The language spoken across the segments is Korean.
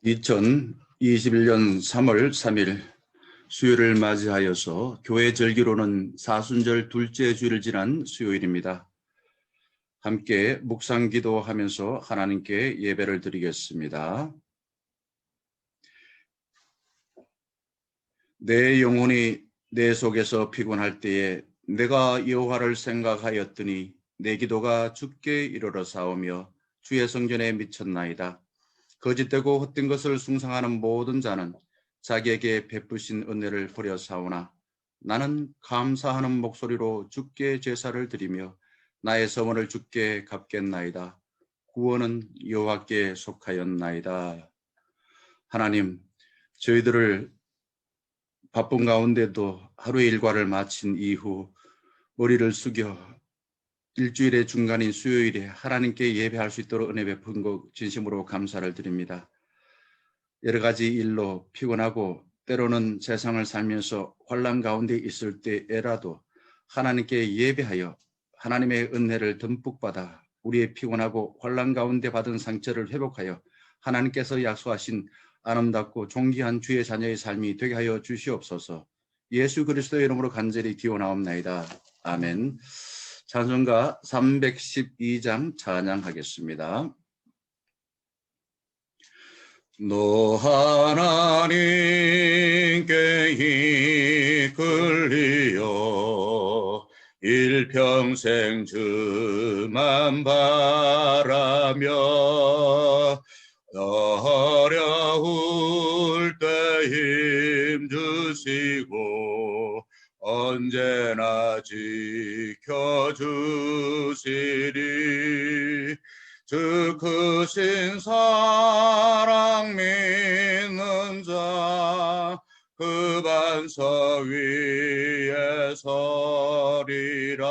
2021년 3월 3일 수요일을 맞이하여서 교회 절기로는 사순절 둘째 주일을 지난 수요일입니다. 함께 묵상 기도하면서 하나님께 예배를 드리겠습니다. 내 영혼이 내 속에서 피곤할 때에 내가 여호와를 생각하였더니 내 기도가 주께 이르러 사오며 주의 성전에 미쳤나이다. 거짓되고 헛된 것을 숭상하는 모든 자는 자기에게 베푸신 은혜를 버려사오나 나는 감사하는 목소리로 주께 제사를 드리며 나의 서원을 주께 갚겠나이다. 구원은 여호와께 속하였나이다. 하나님, 저희들을 바쁜 가운데도 하루의 일과를 마친 이후 머리를 숙여 일주일의 중간인 수요일에 하나님께 예배할 수 있도록 은혜 베푼 것 진심으로 감사를 드립니다. 여러 가지 일로 피곤하고 때로는 세상을 살면서 환난 가운데 있을 때에라도 하나님께 예배하여 하나님의 은혜를 듬뿍 받아 우리의 피곤하고 환난 가운데 받은 상처를 회복하여 하나님께서 약속하신 아름답고 존귀한 주의 자녀의 삶이 되게 하여 주시옵소서. 예수 그리스도의 이름으로 간절히 기원하옵나이다. 아멘. 찬송가 312장 찬양하겠습니다. 너 하나님께 이끌리어 일평생 주만 바라며 어려울 때 힘주시고 언제나 지켜주시리. 주 크신 사랑 믿는 자 그 반석 위에 서리라.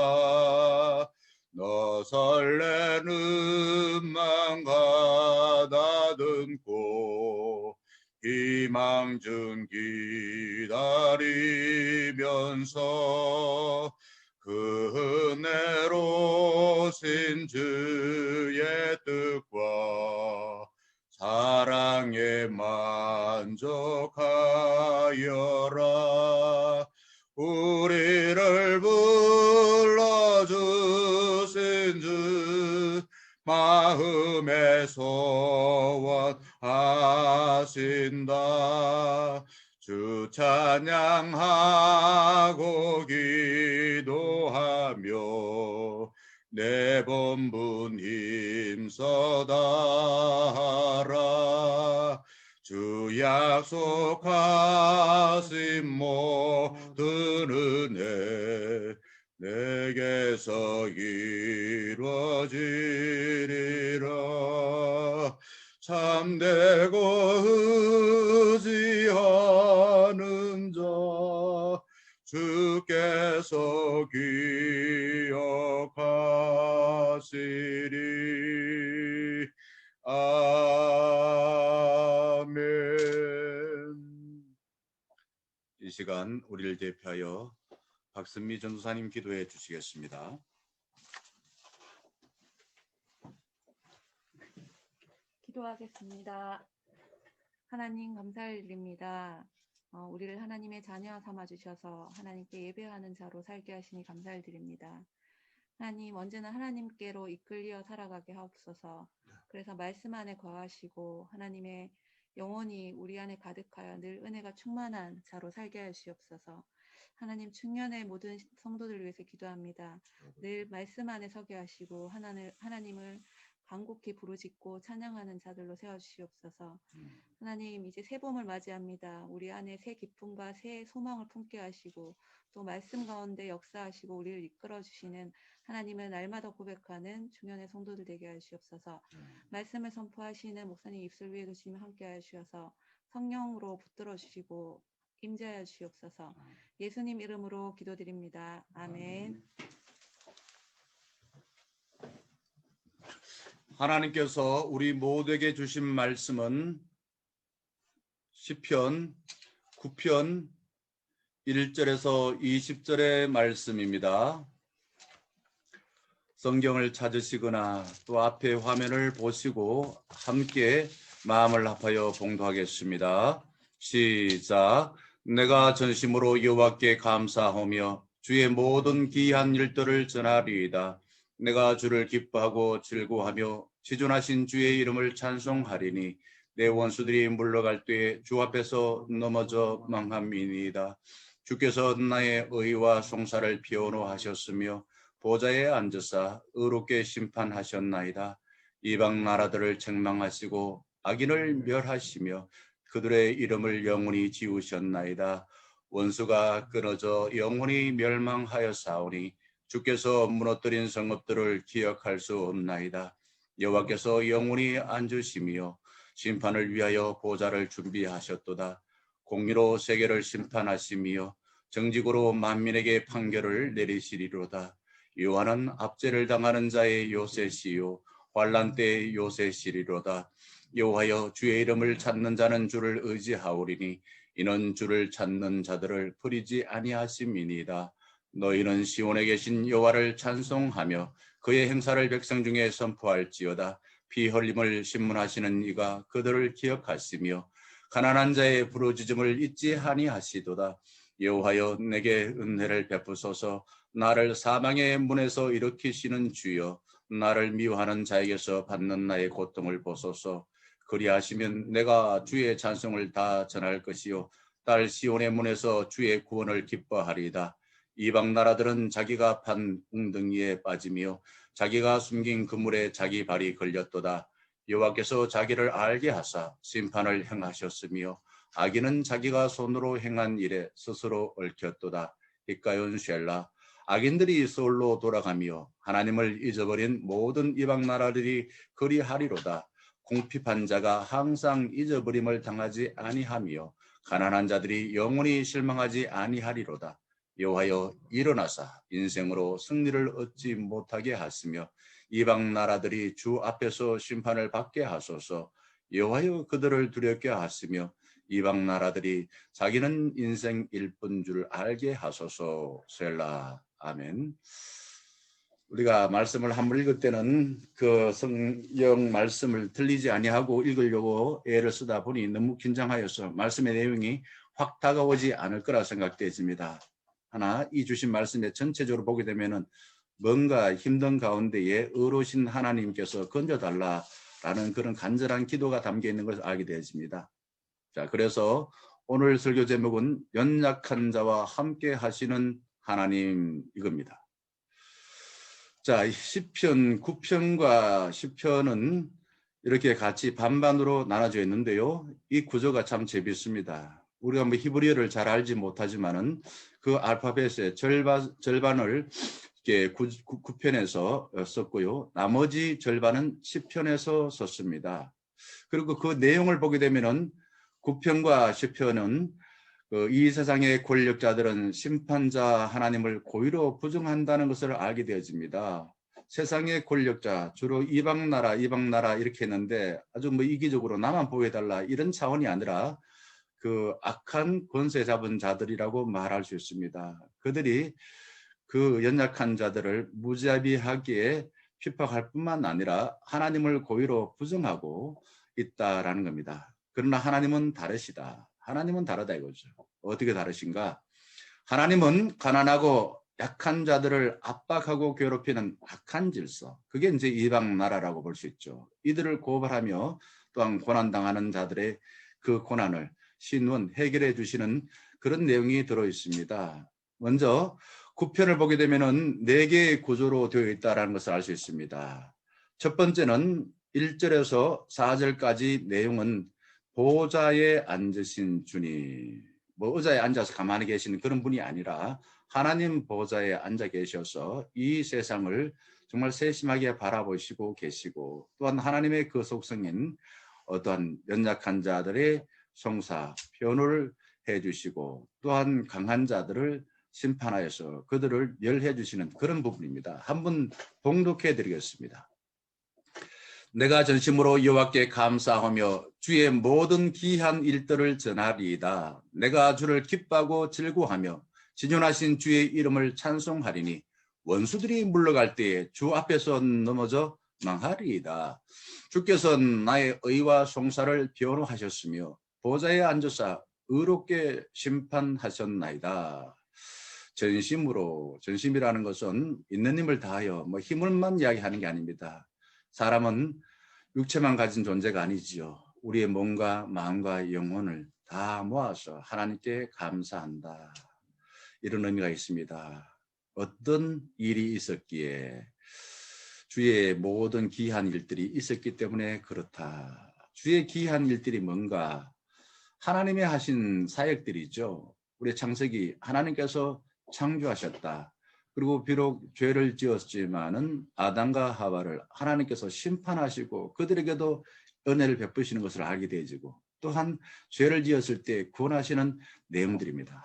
너 설레는 맘 가다듬고 희망 중 기다리면서 그 은혜로 신 주의 뜻과 사랑에 만족하여라. 우리를 불러주신 주 마음에 소원하신다. 주 찬양하고 기도하며 내 본분 힘써 다하라. 주 약속하신 모든 은혜 내게서 이루어지리라. 참되고 의지하는 자 주께서 기억하시리. 아멘. 이 시간 우리를 대표하여 박선미 전도사님 기도해 주시겠습니다. 기도하겠습니다. 하나님 감사를 드립니다. 우리를 하나님의 자녀 삼아주셔서 하나님께 예배하는 자로 살게 하시니 감사를 드립니다. 하나님 언제나 하나님께로 이끌려 살아가게 하옵소서. 그래서 말씀 안에 거하시고 하나님의 영혼이 우리 안에 가득하여 늘 은혜가 충만한 자로 살게 하시옵소서. 하나님 중년의 모든 성도들 위해서 기도합니다. 늘 말씀 안에 서게 하시고 하나님을 간곡히 부르짖고 찬양하는 자들로 세워주시옵소서. 하나님 이제 새 봄을 맞이합니다. 우리 안에 새 기쁨과 새 소망을 품게 하시고 또 말씀 가운데 역사하시고 우리를 이끌어주시는 하나님을 날마다 고백하는 중년의 성도들 되게 하시옵소서. 말씀을 선포하시는 목사님 입술 위에 계시면 함께 하시어서 성령으로 붙들어 주시고 임재하여 주시옵소서. 예수님 이름으로 기도드립니다. 아멘. 하나님께서 우리 모두에게 주신 말씀은 시편 9편 1절에서 20절의 말씀입니다. 성경을 찾으시거나 또 앞에 화면을 보시고 함께 마음을 합하여 봉독하겠습니다. 시작. 내가 전심으로 여호와께 감사하며 주의 모든 기이한 일들을 전하리이다. 내가 주를 기뻐하고 즐거워하며 지존하신 주의 이름을 찬송하리니 내 원수들이 물러갈 때에 주 앞에서 넘어져 망함이니이다. 주께서 나의 의와 송사를 변호하셨으며 보좌에 앉으사 의롭게 심판하셨나이다. 이방 나라들을 책망하시고 악인을 멸하시며 그들의 이름을 영원히 지우셨나이다. 원수가 끊어져 영원히 멸망하였사오니 주께서 무너뜨린 성읍들을 기억할 수 없나이다. 여호와께서 영원히 앉으시며 심판을 위하여 보좌를 준비하셨도다. 공의로 세계를 심판하시며 정직으로 만민에게 판결을 내리시리로다. 여호와는 압제를 당하는 자의 요새시요 환난 때의 요새시리로다. 여호와여 주의 이름을 찾는 자는 주를 의지하오리니 이는 주를 찾는 자들을 버리지 아니하심이니이다. 너희는 시온에 계신 여호와를 찬송하며 그의 행사를 백성 중에 선포할지어다. 피 흘림을 신문하시는 이가 그들을 기억하시며 가난한 자의 부르짖음을 잊지 아니하시도다. 여호와여 내게 은혜를 베푸소서. 나를 사망의 문에서 일으키시는 주여 나를 미워하는 자에게서 받는 나의 고통을 보소서. 그리하시면 내가 주의 찬송을 다 전할 것이요 딸 시온의 문에서 주의 구원을 기뻐하리이다. 이방 나라들은 자기가 판 웅덩이에 빠지며 자기가 숨긴 그물에 자기 발이 걸렸도다. 여호와께서 자기를 알게 하사 심판을 행하셨으며 악인은 자기가 손으로 행한 일에 스스로 얽혔도다. 히가연 셀라. 악인들이 서울로 돌아가며 하나님을 잊어버린 모든 이방 나라들이 그리하리로다. 공핍한 자가 항상 잊어버림을 당하지 아니하며 가난한 자들이 영원히 실망하지 아니하리로다. 여호와여 일어나사 인생으로 승리를 얻지 못하게 하시며 이방 나라들이 주 앞에서 심판을 받게 하소서. 여호와여 그들을 두렵게 하시며 이방 나라들이 자기는 인생 일뿐 줄 알게 하소서. 셀라. 아멘. 우리가 말씀을 한번 읽을 때는 그 성경 말씀을 틀리지 아니하고 읽으려고 애를 쓰다 보니 너무 긴장하여서 말씀의 내용이 확 다가오지 않을 거라 생각되어집니다. 하나 이 주신 말씀에 전체적으로 보게 되면은 뭔가 힘든 가운데에 의로우신 하나님께서 건져달라라는 그런 간절한 기도가 담겨 있는 것을 알게 되어집니다. 자, 그래서 오늘 설교 제목은 연약한 자와 함께 하시는 하나님 이겁니다. 자, 시편 9편과 10편은 이렇게 같이 반반으로 나눠져 있는데요. 이 구조가 참 재밌습니다. 우리가 뭐 히브리어를 잘 알지 못하지만은 그 알파벳의 절반을 이렇게 9편에서 썼고요. 나머지 절반은 10편에서 썼습니다. 그리고 그 내용을 보게 되면은 9편과 10편은 이 세상의 권력자들은 심판자 하나님을 고의로 부정한다는 것을 알게 되어집니다. 세상의 권력자, 주로 이방 나라 이렇게 했는데 아주 뭐 이기적으로 나만 보여달라 이런 차원이 아니라 그 악한 권세 잡은 자들이라고 말할 수 있습니다. 그들이 그 연약한 자들을 무자비하게 핍박할 뿐만 아니라 하나님을 고의로 부정하고 있다라는 겁니다. 그러나 하나님은 다르시다. 하나님은 다르다 이거죠. 어떻게 다르신가? 하나님은 가난하고 약한 자들을 압박하고 괴롭히는 악한 질서. 그게 이제 이방 나라라고 볼 수 있죠. 이들을 고발하며 또한 고난당하는 자들의 그 고난을 신원 해결해 주시는 그런 내용이 들어 있습니다. 먼저 9편을 보게 되면은 4개의 구조로 되어 있다는 것을 알 수 있습니다. 첫 번째는 1절에서 4절까지 내용은 보좌에 앉으신 주님, 뭐 의자에 앉아서 가만히 계시는 그런 분이 아니라 하나님 보좌에 앉아 계셔서 이 세상을 정말 세심하게 바라보시고 계시고 또한 하나님의 그 속성인 어떠한 연약한 자들의 송사, 변호를 해주시고 또한 강한 자들을 심판하여서 그들을 멸해 주시는 그런 부분입니다. 한번 봉독해 드리겠습니다. 내가 전심으로 여호와께 감사하며 주의 모든 귀한 일들을 전하리이다. 내가 주를 기뻐하고 즐거워하며 진존하신 주의 이름을 찬송하리니 원수들이 물러갈 때에 주 앞에서 넘어져 망하리이다. 주께서 나의 의와 송사를 변호하셨으며 보좌에 앉으사 의롭게 심판하셨나이다. 전심으로, 전심이라는 것은 있는 힘을 다하여 뭐 힘을만 이야기하는 게 아닙니다. 사람은 육체만 가진 존재가 아니지요. 우리의 몸과 마음과 영혼을 다 모아서 하나님께 감사한다. 이런 의미가 있습니다. 어떤 일이 있었기에 주의 모든 기이한 일들이 있었기 때문에 그렇다. 주의 기이한 일들이 뭔가? 하나님이 하신 사역들이죠. 우리 창세기 하나님께서 창조하셨다. 그리고 비록 죄를 지었지만은 아담과 하와를 하나님께서 심판하시고 그들에게도 은혜를 베푸시는 것을 알게 되어지고 또한 죄를 지었을 때 구원하시는 내용들입니다.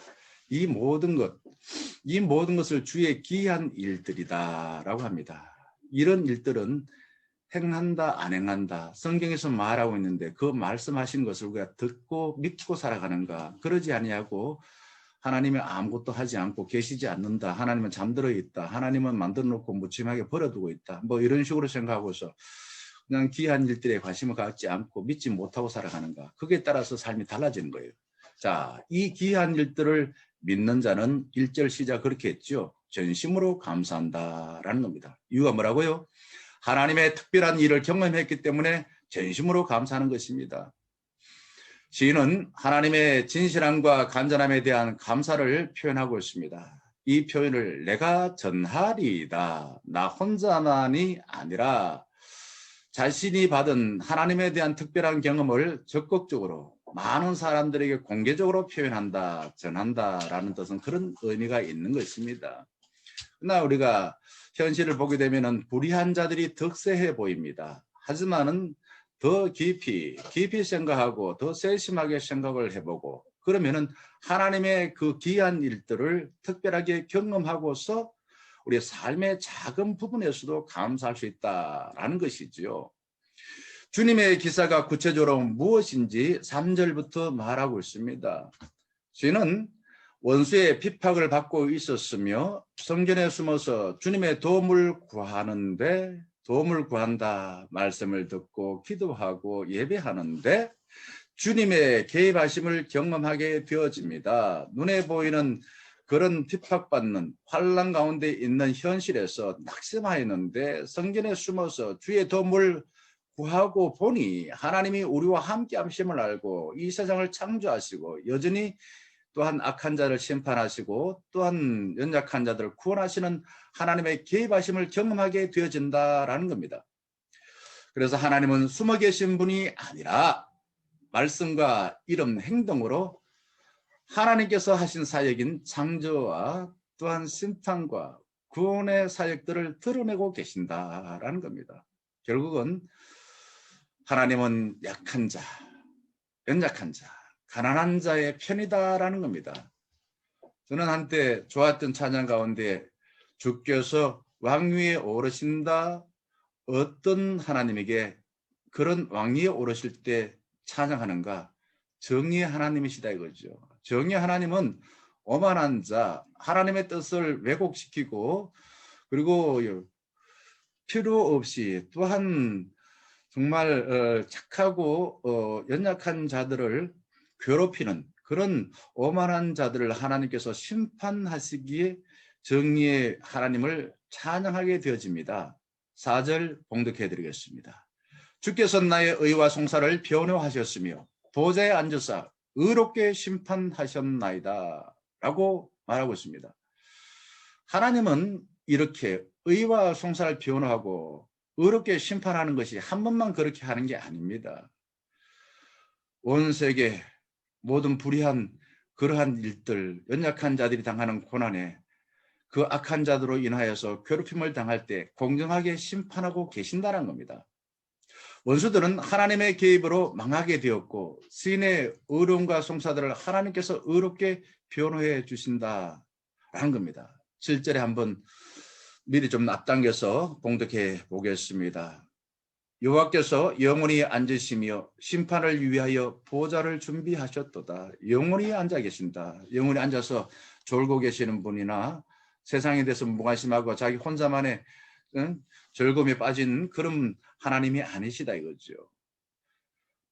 이 모든 것을 주의 기이한 일들이다라고 합니다. 이런 일들은 행한다 안 행한다 성경에서 말하고 있는데 그 말씀하신 것을 우리가 듣고 믿고 살아가는가? 그러지 아니하고 하나님이 아무것도 하지 않고 계시지 않는다. 하나님은 잠들어 있다. 하나님은 만들어 놓고 무침하게 버려두고 있다. 뭐 이런 식으로 생각하고서 그냥 기이한 일들에 관심을 갖지 않고 믿지 못하고 살아가는가? 그게 따라서 삶이 달라지는 거예요. 자, 이 기이한 일들을 믿는 자는 1절 시작 그렇게 했죠. 전심으로 감사한다라는 겁니다. 이유가 뭐라고요? 하나님의 특별한 일을 경험했기 때문에 전심으로 감사하는 것입니다. 시인은 하나님의 진실함과 간절함에 대한 감사를 표현하고 있습니다. 이 표현을 내가 전하리이다. 나 혼자만이 아니라 자신이 받은 하나님에 대한 특별한 경험을 적극적으로 많은 사람들에게 공개적으로 표현한다, 전한다라는 뜻은 그런 의미가 있는 것입니다. 그러나 우리가 현실을 보게 되면 불의한 자들이 득세해 보입니다. 하지만은 더 깊이 생각하고 더 세심하게 생각을 해보고 그러면은 하나님의 그 귀한 일들을 특별하게 경험하고서 우리의 삶의 작은 부분에서도 감사할 수 있다라는 것이지요. 주님의 기사가 구체적으로 무엇인지 3절부터 말하고 있습니다. 주인은 원수의 핍박을 받고 있었으며 성전에 숨어서 주님의 도움을 구한다 말씀을 듣고 기도하고 예배하는데 주님의 개입하심을 경험하게 되어집니다. 눈에 보이는 그런 핍박받는 환난 가운데 있는 현실에서 낙심하였는데 성전에 숨어서 주의 도움을 구하고 보니 하나님이 우리와 함께 하심을 알고 이 세상을 창조하시고 여전히 또한 악한 자를 심판하시고 또한 연약한 자들을 구원하시는 하나님의 개입하심을 경험하게 되어진다라는 겁니다. 그래서 하나님은 숨어 계신 분이 아니라 말씀과 이름 행동으로 하나님께서 하신 사역인 창조와 또한 심판과 구원의 사역들을 드러내고 계신다라는 겁니다. 결국은 하나님은 약한 자, 연약한 자, 가난한 자의 편이다라는 겁니다. 저는 한때 좋았던 찬양 가운데 주께서 왕위에 오르신다 어떤 하나님에게 그런 왕위에 오르실 때 찬양하는가? 정의의 하나님이시다 이거죠. 정의의 하나님은 오만한 자, 하나님의 뜻을 왜곡시키고 그리고 필요 없이 또한 정말 착하고 연약한 자들을 괴롭히는 그런 오만한 자들을 하나님께서 심판하시기에 정의의 하나님을 찬양하게 되어집니다. 4절 봉독해 드리겠습니다. 주께서 나의 의와 송사를 변호하셨으며 보좌에 앉으사 의롭게 심판하셨나이다 라고 말하고 있습니다. 하나님은 이렇게 의와 송사를 변호하고 의롭게 심판하는 것이 한 번만 그렇게 하는 게 아닙니다. 온 세계 모든 불의한 그러한 일들, 연약한 자들이 당하는 고난에 그 악한 자들로 인하여서 괴롭힘을 당할 때 공정하게 심판하고 계신다는 겁니다. 원수들은 하나님의 개입으로 망하게 되었고 시인의 의로움과 송사들을 하나님께서 의롭게 변호해 주신다라는 겁니다. 7절에 한번 미리 좀 앞당겨서 봉독해 보겠습니다. 여호와께서 영원히 앉으시며 심판을 위하여 보좌를 준비하셨도다. 영원히 앉아 계신다. 영원히 앉아서 졸고 계시는 분이나 세상에 대해서 무관심하고 자기 혼자만의 즐거움에 빠진 그런 하나님이 아니시다 이거죠.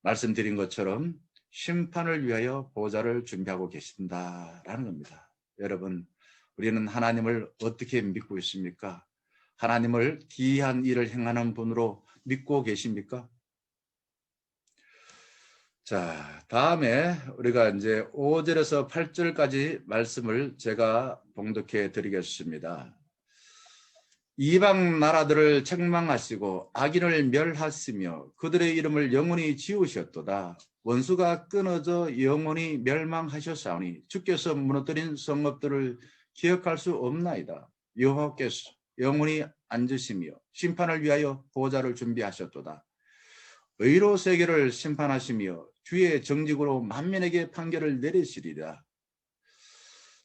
말씀드린 것처럼 심판을 위하여 보좌를 준비하고 계신다라는 겁니다. 여러분, 우리는 하나님을 어떻게 믿고 있습니까? 하나님을 기이한 일을 행하는 분으로 믿고 계십니까? 자, 다음에 우리가 이제 5절에서 8절까지 말씀을 제가 봉독해 드리겠습니다. 이방 나라들을 책망하시고 악인을 멸하시며 그들의 이름을 영원히 지우셨도다. 원수가 끊어져 영원히 멸망하셨사오니 주께서 무너뜨린 성읍들을 기억할 수 없나이다. 여호와께서 영원히 앉으시며 심판을 위하여 보좌를 준비하셨도다. 의로 세계를 심판하시며 주의 정직으로 만민에게 판결을 내리시리라.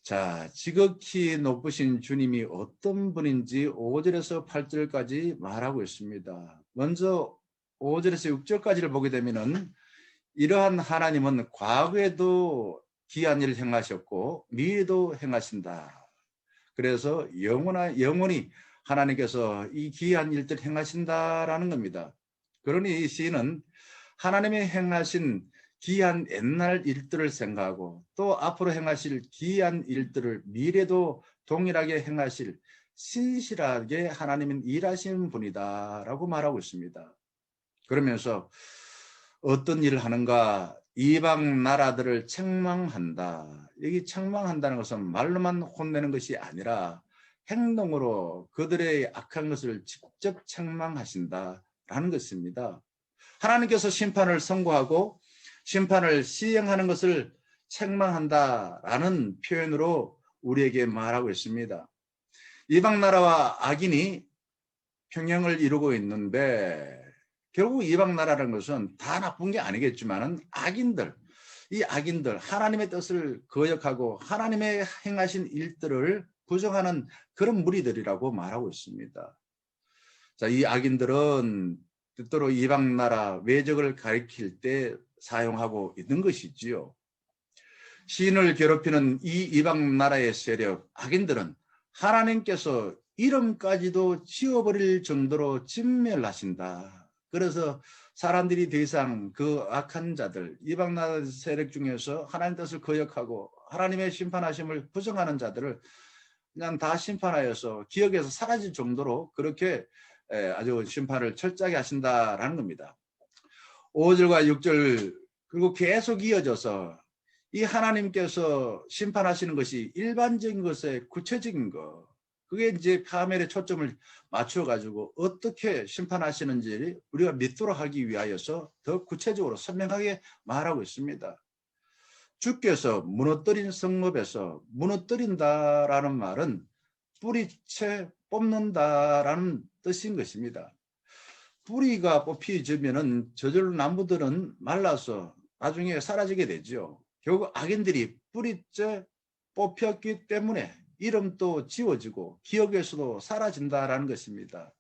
자, 지극히 높으신 주님이 어떤 분인지 5절에서 8절까지 말하고 있습니다. 먼저 5절에서 6절까지를 보게 되면은 이러한 하나님은 과거에도 기한 일을 행하셨고 미래도 행하신다. 그래서 영원히 하나님께서 이 기한 일들을 행하신다라는 겁니다. 그러니 이 시인은 하나님이 행하신 기한 옛날 일들을 생각하고 또 앞으로 행하실 기한 일들을 미래도 동일하게 행하실 신실하게 하나님은 일하시는 분이다라고 말하고 있습니다. 그러면서 어떤 일을 하는가? 이방 나라들을 책망한다. 여기 책망한다는 것은 말로만 혼내는 것이 아니라 행동으로 그들의 악한 것을 직접 책망하신다라는 것입니다. 하나님께서 심판을 선고하고 심판을 시행하는 것을 책망한다라는 표현으로 우리에게 말하고 있습니다. 이방 나라와 악인이 평행을 이루고 있는데 결국 이방 나라라는 것은 다 나쁜 게 아니겠지만은 이 악인들 하나님의 뜻을 거역하고 하나님의 행하신 일들을 부정하는 그런 무리들이라고 말하고 있습니다. 자, 이 악인들은 때때로 이방 나라 외적을 가리킬 때 사용하고 있는 것이지요. 시인을 괴롭히는 이 이방 나라의 세력, 악인들은 하나님께서 이름까지도 지워버릴 정도로 진멸하신다. 그래서 사람들이 더 이상 그 악한 자들, 이방 나라 세력 중에서 하나님 뜻을 거역하고 하나님의 심판하심을 부정하는 자들을 그냥 다 심판하여서 기억에서 사라질 정도로 그렇게 아주 심판을 철저하게 하신다라는 겁니다. 5절과 6절 그리고 계속 이어져서 이 하나님께서 심판하시는 것이 일반적인 것에 구체적인 것, 그게 이제 파멸의 초점을 맞춰가지고 어떻게 심판하시는지 우리가 믿도록 하기 위하여서 더 구체적으로 선명하게 말하고 있습니다. 주께서 무너뜨린 성읍에서 무너뜨린다라는 말은 뿌리채 뽑는다라는 뜻인 것입니다. 뿌리가 뽑히지면은 저절로 나무들은 말라서 나중에 사라지게 되죠. 결국 악인들이 뿌리째 뽑혔기 때문에 이름도 지워지고 기억에서도 사라진다라는 것입니다.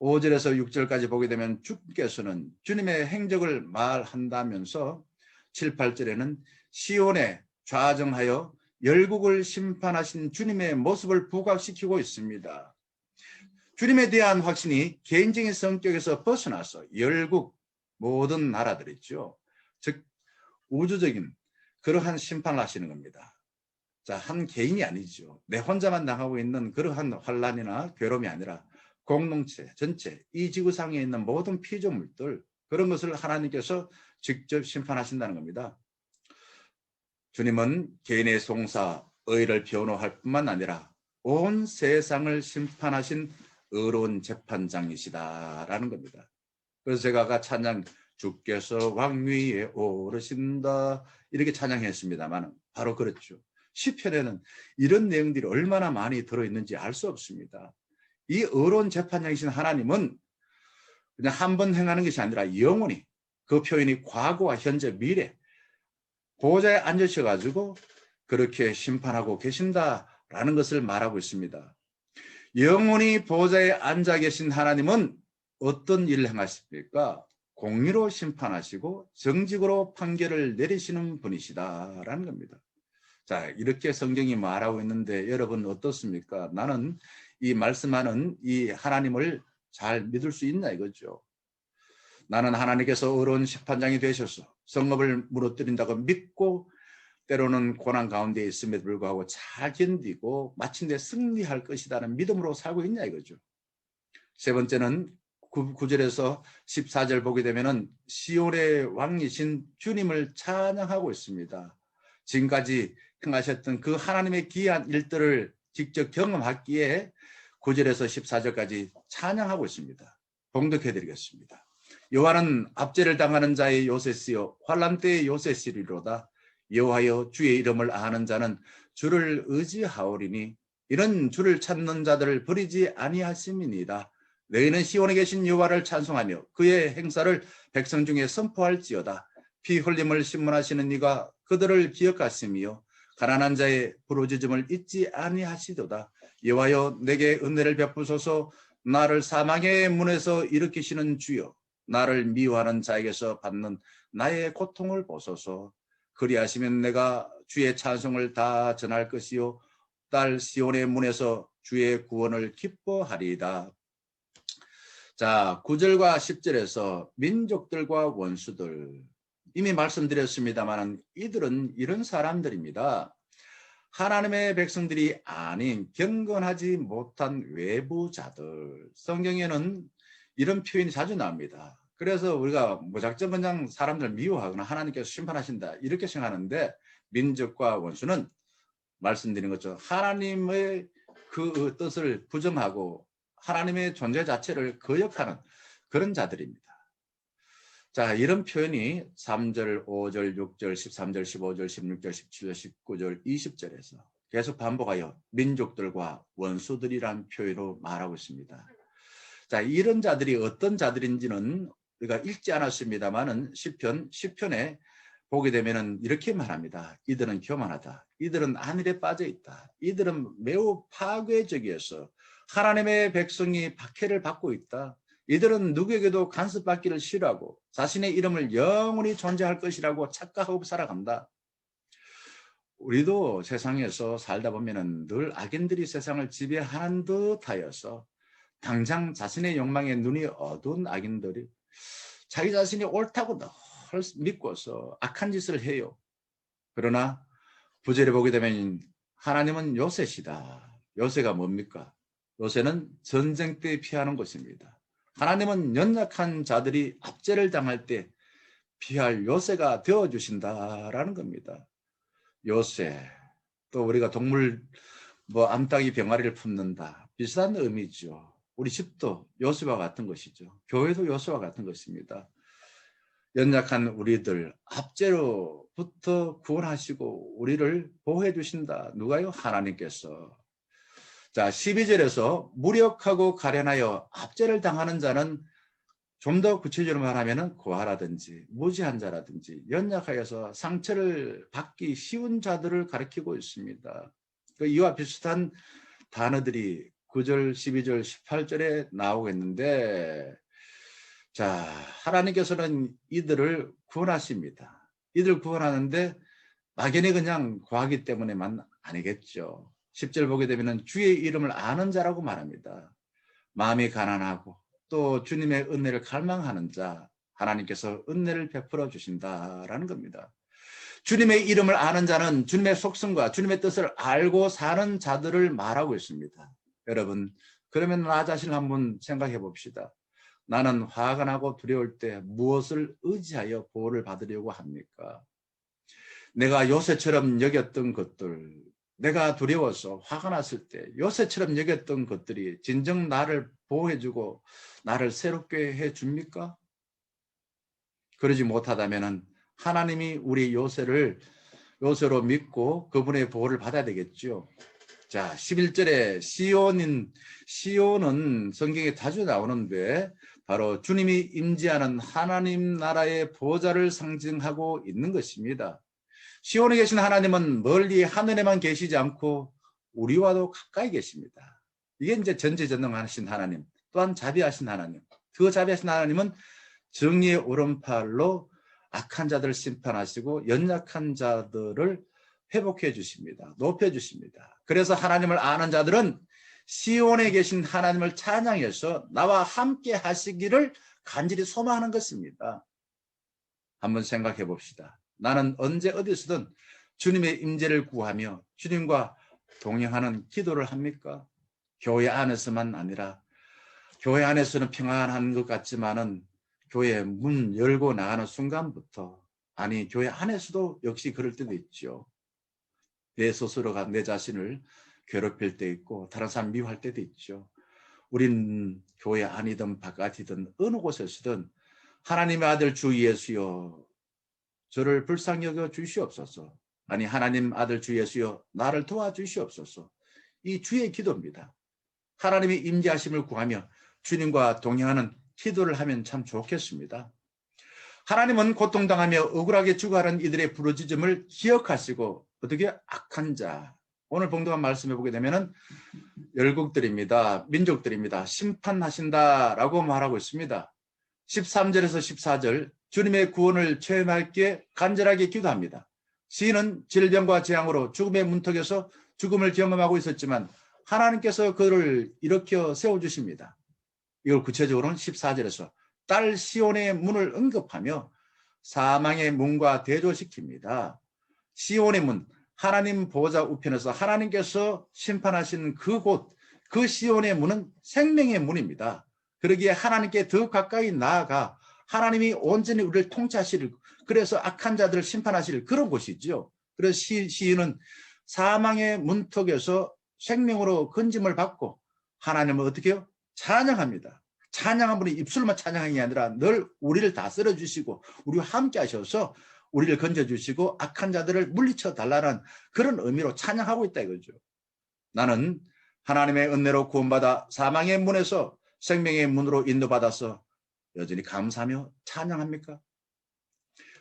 5절에서 6절까지 보게 되면 주께서는 주님의 행적을 말한다면서 7, 8절에는 시온에 좌정하여 열국을 심판하신 주님의 모습을 부각시키고 있습니다. 주님에 대한 확신이 개인적인 성격에서 벗어나서 열국 모든 나라들이죠. 즉 우주적인 그러한 심판을 하시는 겁니다. 자, 한 개인이 아니죠. 내 혼자만 당하고 있는 그러한 환난이나 괴로움이 아니라 공동체 전체 이 지구상에 있는 모든 피조물들 그런 것을 하나님께서 직접 심판하신다는 겁니다. 주님은 개인의 송사, 의를 변호할 뿐만 아니라 온 세상을 심판하신 의로운 재판장이시다라는 겁니다. 그래서 제가 아까 찬양 주께서 왕위에 오르신다 이렇게 찬양했습니다만 바로 그렇죠. 시편에는 이런 내용들이 얼마나 많이 들어있는지 알 수 없습니다. 이 의로운 재판장이신 하나님은 그냥 한 번 행하는 것이 아니라 영원히 그 표현이 과거와 현재 미래 보좌에 앉으셔가지고 그렇게 심판하고 계신다라는 것을 말하고 있습니다. 영원히 보좌에 앉아 계신 하나님은 어떤 일을 행하십니까? 공의로 심판하시고 정직으로 판결을 내리시는 분이시다라는 겁니다. 자, 이렇게 성경이 말하고 있는데 여러분 어떻습니까? 나는 이 말씀하는 이 하나님을 잘 믿을 수 있나 이거죠. 나는 하나님께서 어려운 심판장이 되셔서 성읍을 무너뜨린다고 믿고 때로는 고난 가운데 있음에도 불구하고 잘 견디고 마침내 승리할 것이라는 믿음으로 살고 있냐 이거죠. 세 번째는 9절에서 14절 보게 되면은 시온의 왕이신 주님을 찬양하고 있습니다. 지금까지 행하셨던 그 하나님의 귀한 일들을 직접 경험하기에 9절에서 14절까지 찬양하고 있습니다. 봉독해 드리겠습니다. 여호와는 압제를 당하는 자의 요새시요 환난 때의 요새시리로다. 여호와여 주의 이름을 아는 자는 주를 의지하오리니 이런 주를 찾는 자들을 버리지 아니하심이니이다. 너희는 시온에 계신 여호와를 찬송하며 그의 행사를 백성 중에 선포할지어다. 피 흘림을 신문하시는 이가 그들을 기억하시며 가난한 자의 부르짖음을 잊지 아니하시도다. 여호와여 내게 은혜를 베푸소서. 나를 사망의 문에서 일으키시는 주여 나를 미워하는 자에게서 받는 나의 고통을 보소서. 그리하시면 내가 주의 찬송을 다 전할 것이요 딸 시온의 문에서 주의 구원을 기뻐하리이다. 자, 9절과 10절에서 민족들과 원수들 이미 말씀드렸습니다만 이들은 이런 사람들입니다. 하나님의 백성들이 아닌 경건하지 못한 외부자들. 성경에는 이런 표현이 자주 나옵니다. 그래서 우리가 무작정 그냥 사람들 미워하거나 하나님께서 심판하신다 이렇게 생각하는데 민족과 원수는 말씀드린 것처럼 하나님의 그 뜻을 부정하고 하나님의 존재 자체를 거역하는 그런 자들입니다. 자, 이런 표현이 3절, 5절, 6절, 13절, 15절, 16절, 17절, 19절, 20절에서 계속 반복하여 민족들과 원수들이란 표현으로 말하고 있습니다. 자, 이런 자들이 어떤 자들인지는 우리가 읽지 않았습니다만은 시편 10편에 보게 되면은 이렇게 말합니다. 이들은 교만하다. 이들은 안일에 빠져 있다. 이들은 매우 파괴적이어서 하나님의 백성이 박해를 받고 있다. 이들은 누구에게도 간섭받기를 싫어하고 자신의 이름을 영원히 존재할 것이라고 착각하고 살아간다. 우리도 세상에서 살다 보면은 늘 악인들이 세상을 지배하는 듯하여서 당장 자신의 욕망에 눈이 어두운 악인들이 자기 자신이 옳다고 늘 믿고서 악한 짓을 해요. 그러나 9절에 보게 되면 하나님은 요새시다. 요새가 뭡니까? 요새는 전쟁 때 피하는 것입니다. 하나님은 연약한 자들이 압제를 당할 때 피할 요새가 되어주신다라는 겁니다. 요새, 또 우리가 동물 암탉이 병아리를 품는다. 비슷한 의미죠. 우리 집도 요새와 같은 것이죠. 교회도 요새와 같은 것입니다. 연약한 우리들 압제로부터 구원하시고 우리를 보호해 주신다. 누가요? 하나님께서. 자, 12절에서 무력하고 가련하여 압제를 당하는 자는 좀 더 구체적으로 말하면 고아라든지 무지한 자라든지 연약하여서 상처를 받기 쉬운 자들을 가리키고 있습니다. 이와 비슷한 단어들이 9절, 12절, 18절에 나오겠는데 자, 하나님께서는 이들을 구원하십니다. 이들 구원하는데 막연히 그냥 구하기 때문에만 아니겠죠. 10절 보게 되면 주의 이름을 아는 자라고 말합니다. 마음이 가난하고 또 주님의 은혜를 갈망하는 자, 하나님께서 은혜를 베풀어 주신다라는 겁니다. 주님의 이름을 아는 자는 주님의 속성과 주님의 뜻을 알고 사는 자들을 말하고 있습니다. 여러분, 그러면 나 자신을 한번 생각해 봅시다. 나는 화가 나고 두려울 때 무엇을 의지하여 보호를 받으려고 합니까? 내가 요새처럼 여겼던 것들, 내가 두려워서 화가 났을 때 요새처럼 여겼던 것들이 진정 나를 보호해주고 나를 새롭게 해줍니까? 그러지 못하다면 하나님이 우리 요새로 믿고 그분의 보호를 받아야 되겠죠. 자, 11절에 시온은 성경에 자주 나오는데 바로 주님이 임재하는 하나님 나라의 보좌를 상징하고 있는 것입니다. 시온에 계신 하나님은 멀리 하늘에만 계시지 않고 우리와도 가까이 계십니다. 이게 이제 전지전능하신 하나님, 또한 자비하신 하나님. 그 자비하신 하나님은 정의의 오른팔로 악한 자들을 심판하시고 연약한 자들을 회복해 주십니다. 높여 주십니다. 그래서 하나님을 아는 자들은 시온에 계신 하나님을 찬양해서 나와 함께 하시기를 간절히 소망하는 것입니다. 한번 생각해 봅시다. 나는 언제 어디서든 주님의 임재를 구하며 주님과 동행하는 기도를 합니까? 교회 안에서만 아니라, 교회 안에서는 평안한 것 같지만은 교회 문 열고 나가는 순간부터, 아니 교회 안에서도 역시 그럴 때도 있죠. 내 스스로가 내 자신을 괴롭힐 때 있고 다른 사람 미워할 때도 있죠. 우린 교회 안이든 바깥이든 어느 곳에서든 하나님의 아들 주 예수여 저를 불쌍히 여겨 주시옵소서. 아니 하나님 아들 주 예수여 나를 도와주시옵소서. 이 주의 기도입니다. 하나님의 임재하심을 구하며 주님과 동행하는 기도를 하면 참 좋겠습니다. 하나님은 고통당하며 억울하게 죽어가는 이들의 부르짖음을 기억하시고 어떻게 악한 자, 오늘 봉독한 말씀해 보게 되면은 열국들입니다. 민족들입니다. 심판하신다라고 말하고 있습니다. 13절에서 14절 주님의 구원을 체험할게 간절하게 기도합니다. 시인은 질병과 재앙으로 죽음의 문턱에서 죽음을 경험하고 있었지만 하나님께서 그를 일으켜 세워주십니다. 이걸 구체적으로는 14절에서 딸 시온의 문을 언급하며 사망의 문과 대조시킵니다. 시온의 문, 하나님 보호자 우편에서 하나님께서 심판하신 그곳, 그 시온의 문은 생명의 문입니다. 그러기에 하나님께 더 가까이 나아가 하나님이 온전히 우리를 통치하시를, 그래서 악한 자들을 심판하실 그런 곳이죠. 그래서 시인은 사망의 문턱에서 생명으로 건짐을 받고 하나님을 어떻게 해요? 찬양합니다. 찬양한 분이 입술만 찬양한 게 아니라 늘 우리를 다스려 주시고 우리와 함께 하셔서 우리를 건져주시고 악한 자들을 물리쳐 달라는 그런 의미로 찬양하고 있다 이거죠. 나는 하나님의 은혜로 구원받아 사망의 문에서 생명의 문으로 인도받아서 여전히 감사하며 찬양합니까?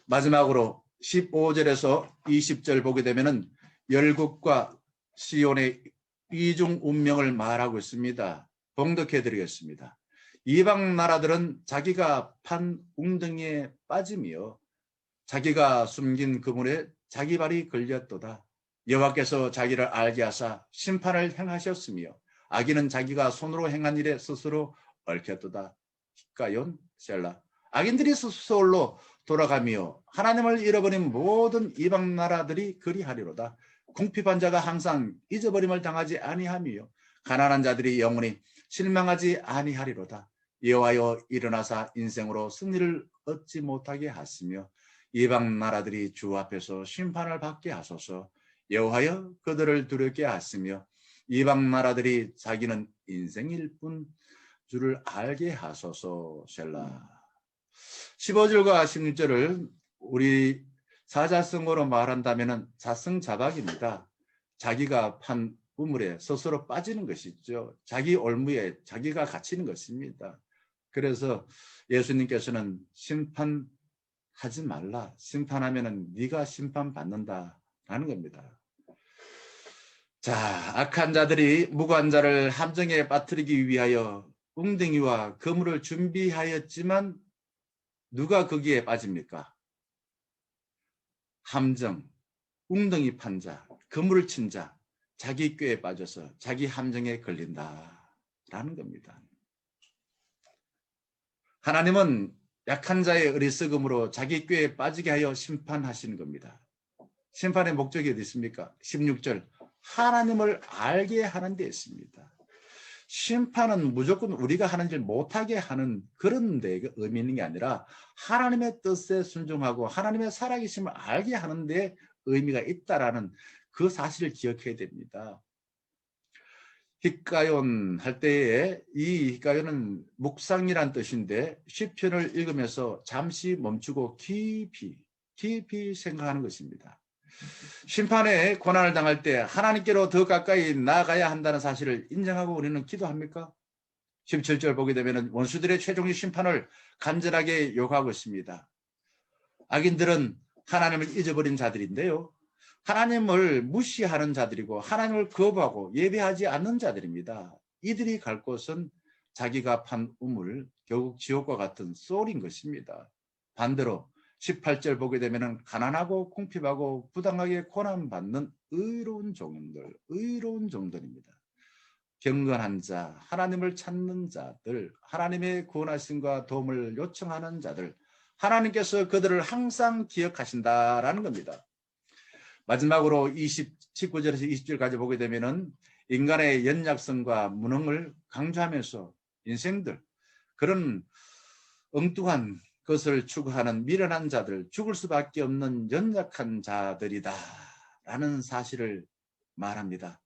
마지막으로 15절에서 20절 보게 되면은 열국과 시온의 이중 운명을 말하고 있습니다. 봉독해 드리겠습니다. 이방 나라들은 자기가 판 웅덩이에 빠지며 자기가 숨긴 그물에 자기 발이 걸렸도다. 여호와께서 자기를 알게 하사 심판을 행하셨으며 악인은 자기가 손으로 행한 일에 스스로 얽혔도다. 히가yon 셀라. 악인들이 스스로 돌아가며 하나님을 잃어버린 모든 이방 나라들이 그리하리로다. 궁핍한 자가 항상 잊어버림을 당하지 아니하며 가난한 자들이 영원히 실망하지 아니하리로다. 여호와여 일어나사 인생으로 승리를 얻지 못하게 하시며 이방 나라들이 주 앞에서 심판을 받게 하소서. 여호와여 그들을 두렵게 하시며 이방 나라들이 자기는 인생일 뿐 주를 알게 하소서. 셀라. 15절과 16절을 우리 사자성어로 말한다면 자성자박입니다. 자기가 판 우물에 스스로 빠지는 것이죠. 자기 올무에 자기가 갇히는 것입니다. 그래서 예수님께서는 심판하지 말라. 심판하면은 네가 심판받는다라는 겁니다. 자, 악한 자들이 무고한 자를 함정에 빠뜨리기 위하여 웅덩이와 그물을 준비하였지만 누가 거기에 빠집니까? 함정, 웅덩이 판 자, 그물을 친 자, 자기 꾀에 빠져서 자기 함정에 걸린다라는 겁니다. 하나님은 약한 자의 어리석음으로 자기 꾀에 빠지게 하여 심판하시는 겁니다. 심판의 목적이 어디 있습니까? 16절, 하나님을 알게 하는 데 있습니다. 심판은 무조건 우리가 하는 일 못하게 하는 그런 데 의미 있는 게 아니라 하나님의 뜻에 순종하고 하나님의 살아계심을 알게 하는 데 의미가 있다라는 그 사실을 기억해야 됩니다. 히가yon 할 때에 이 히가요는 묵상이란 뜻인데 시편을 읽으면서 잠시 멈추고 깊이 생각하는 것입니다. 심판에 고난을 당할 때 하나님께로 더 가까이 나아가야 한다는 사실을 인정하고 우리는 기도합니까? 17절 보게 되면 원수들의 최종의 심판을 간절하게 요구하고 있습니다. 악인들은 하나님을 잊어버린 자들인데요. 하나님을 무시하는 자들이고 하나님을 거부하고 예배하지 않는 자들입니다. 이들이 갈 곳은 자기가 판 우물, 결국 지옥과 같은 소울인 것입니다. 반대로 18절 보게 되면 가난하고 궁핍하고 부당하게 고난받는 의로운 종들입니다. 경건한 자, 하나님을 찾는 자들, 하나님의 구원하심과 도움을 요청하는 자들, 하나님께서 그들을 항상 기억하신다라는 겁니다. 마지막으로 19절에서 20절까지 보게 되면은 인간의 연약성과 무능을 강조하면서 인생들, 그런 엉뚱한 것을 추구하는 미련한 자들, 죽을 수밖에 없는 연약한 자들이다 라는 사실을 말합니다.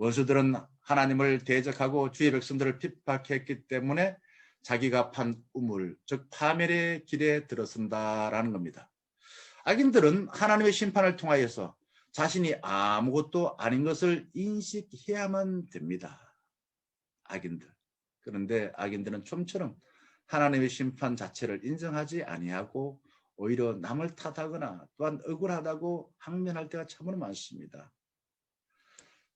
원수들은 하나님을 대적하고 주의 백성들을 핍박했기 때문에 자기가 판 우물, 즉 파멸의 길에 들어선다라는 겁니다. 악인들은 하나님의 심판을 통하여서 자신이 아무것도 아닌 것을 인식해야만 됩니다. 악인들. 그런데 악인들은 좀처럼 하나님의 심판 자체를 인정하지 아니하고 오히려 남을 탓하거나 또한 억울하다고 항변할 때가 참으로 많습니다.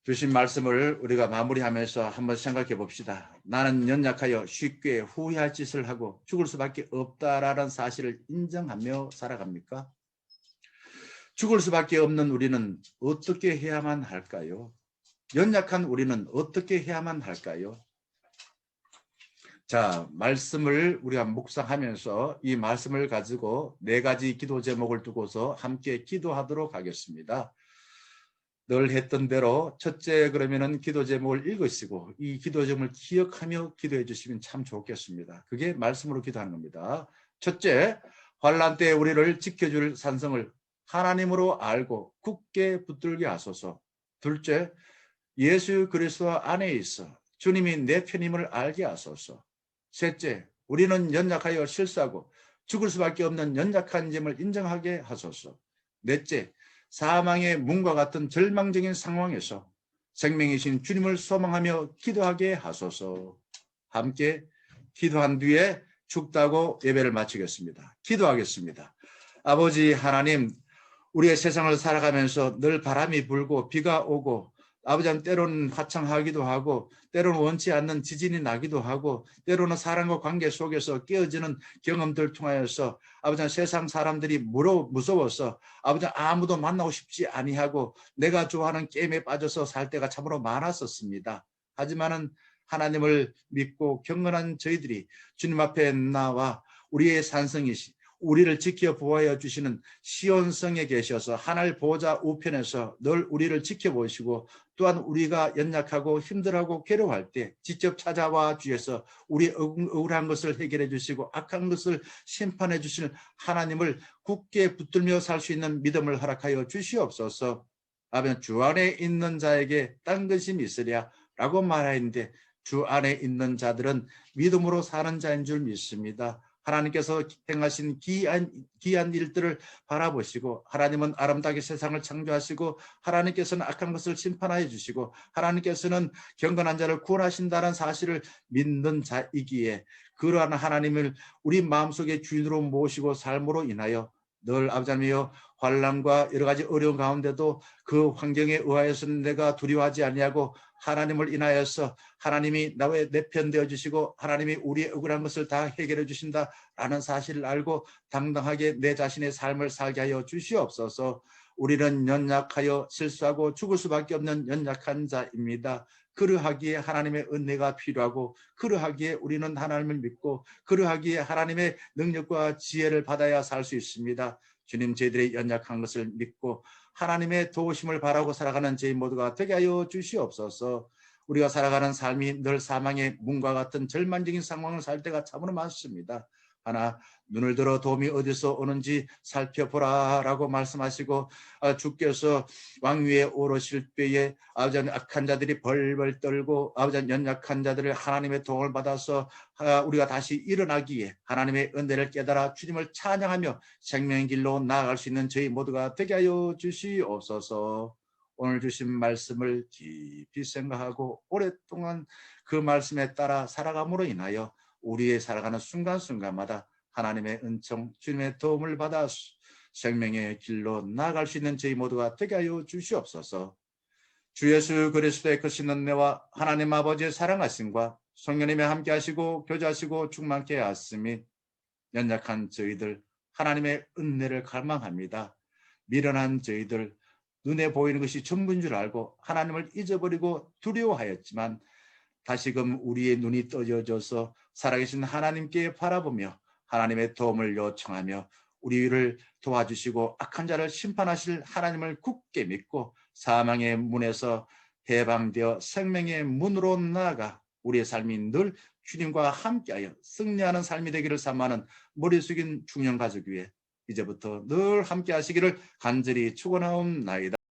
주신 말씀을 우리가 마무리하면서 한번 생각해 봅시다. 나는 연약하여 쉽게 후회할 짓을 하고 죽을 수밖에 없다라는 사실을 인정하며 살아갑니까? 죽을 수밖에 없는 우리는 어떻게 해야만 할까요? 연약한 우리는 어떻게 해야만 할까요? 자, 말씀을 우리가 묵상하면서 이 말씀을 가지고 4가지 기도 제목을 두고서 함께 기도하도록 하겠습니다. 늘 했던 대로 첫째 그러면은 기도 제목을 읽으시고 이 기도 제목을 기억하며 기도해 주시면 참 좋겠습니다. 그게 말씀으로 기도하는 겁니다. 첫째, 환난 때 우리를 지켜줄 산성을 하나님으로 알고 굳게 붙들게 하소서. 둘째, 예수 그리스도 안에 있어 주님이 내 편임을 알게 하소서. 셋째, 우리는 연약하여 실수하고 죽을 수밖에 없는 연약한 점을 인정하게 하소서. 넷째, 사망의 문과 같은 절망적인 상황에서 생명이신 주님을 소망하며 기도하게 하소서. 함께 기도한 뒤에 축도하고 예배를 마치겠습니다. 기도하겠습니다. 아버지 하나님, 우리의 세상을 살아가면서 늘 바람이 불고 비가 오고 아버지는 때로는 화창하기도 하고 때로는 원치 않는 지진이 나기도 하고 때로는 사람과 관계 속에서 깨어지는 경험들을 통하여서 아버지는 세상 사람들이 무서워서 아버지는 아무도 만나고 싶지 아니하고 내가 좋아하는 게임에 빠져서 살 때가 참으로 많았었습니다. 하지만은 하나님을 믿고 경건한 저희들이 주님 앞에 나와 우리의 산성이시 우리를 지켜 보호하여 주시는 시온성에 계셔서 하늘 보좌 우편에서 늘 우리를 지켜보시고 또한 우리가 연약하고 힘들어하고 괴로워할 때 직접 찾아와 주셔서 우리의 억울한 것을 해결해 주시고 악한 것을 심판해 주시는 하나님을 굳게 붙들며 살 수 있는 믿음을 허락하여 주시옵소서. 아멘. 주 안에 있는 자에게 딴 것이 있으랴 라고 말하는데 주 안에 있는 자들은 믿음으로 사는 자인 줄 믿습니다. 하나님께서 행하신 기이한 일들을 바라보시고 하나님은 아름답게 세상을 창조하시고 하나님께서는 악한 것을 심판하여 주시고 하나님께서는 경건한 자를 구원하신다는 사실을 믿는 자이기에 그러한 하나님을 우리 마음속에 주인으로 모시고 삶으로 인하여 늘 아버지 하나님이여 환난과 여러 가지 어려운 가운데도 그 환경에 의하여서는 내가 두려워하지 아니하고 하나님을 인하여서 하나님이 나의 내 편 되어 주시고 하나님이 우리의 억울한 것을 다 해결해 주신다라는 사실을 알고 당당하게 내 자신의 삶을 살게 하여 주시옵소서. 우리는 연약하여 실수하고 죽을 수밖에 없는 연약한 자입니다. 그러하기에 하나님의 은혜가 필요하고 그러하기에 우리는 하나님을 믿고 그러하기에 하나님의 능력과 지혜를 받아야 살 수 있습니다. 주님, 저희들의 연약한 것을 믿고 하나님의 도우심을 바라고 살아가는 저희 모두가 되게 하여 주시옵소서. 우리가 살아가는 삶이 늘 사망의 문과 같은 절망적인 상황을 살 때가 참으로 많습니다. 하나 눈을 들어 도움이 어디서 오는지 살펴보라라고 말씀하시고 주께서 왕위에 오르실 때에 아버지 악한 자들이 벌벌 떨고 아버지 연약한 자들을 하나님의 도움을 받아서 우리가 다시 일어나기에 하나님의 은혜를 깨달아 주님을 찬양하며 생명의 길로 나아갈 수 있는 저희 모두가 되게 하여 주시옵소서. 오늘 주신 말씀을 깊이 생각하고 오랫동안 그 말씀에 따라 살아감으로 인하여 우리의 살아가는 순간순간마다 하나님의 은총, 주님의 도움을 받아 생명의 길로 나아갈 수 있는 저희 모두가 되게 하여 주시옵소서. 주 예수 그리스도의 크신 은혜와 하나님 아버지의 사랑하심과 성령님의 함께 하시고 교제하시고 충만케 하심이 연약한 저희들 하나님의 은혜를 갈망합니다. 미련한 저희들 눈에 보이는 것이 전부인 줄 알고 하나님을 잊어버리고 두려워하였지만 다시금 우리의 눈이 떠져져서 살아계신 하나님께 바라보며 하나님의 도움을 요청하며 우리를 도와주시고 악한 자를 심판하실 하나님을 굳게 믿고 사망의 문에서 해방되어 생명의 문으로 나아가 우리의 삶이 늘 주님과 함께하여 승리하는 삶이 되기를 삼하는 머리 숙인 중년 가족 위에 이제부터 늘 함께 하시기를 간절히 축원하옵나이다.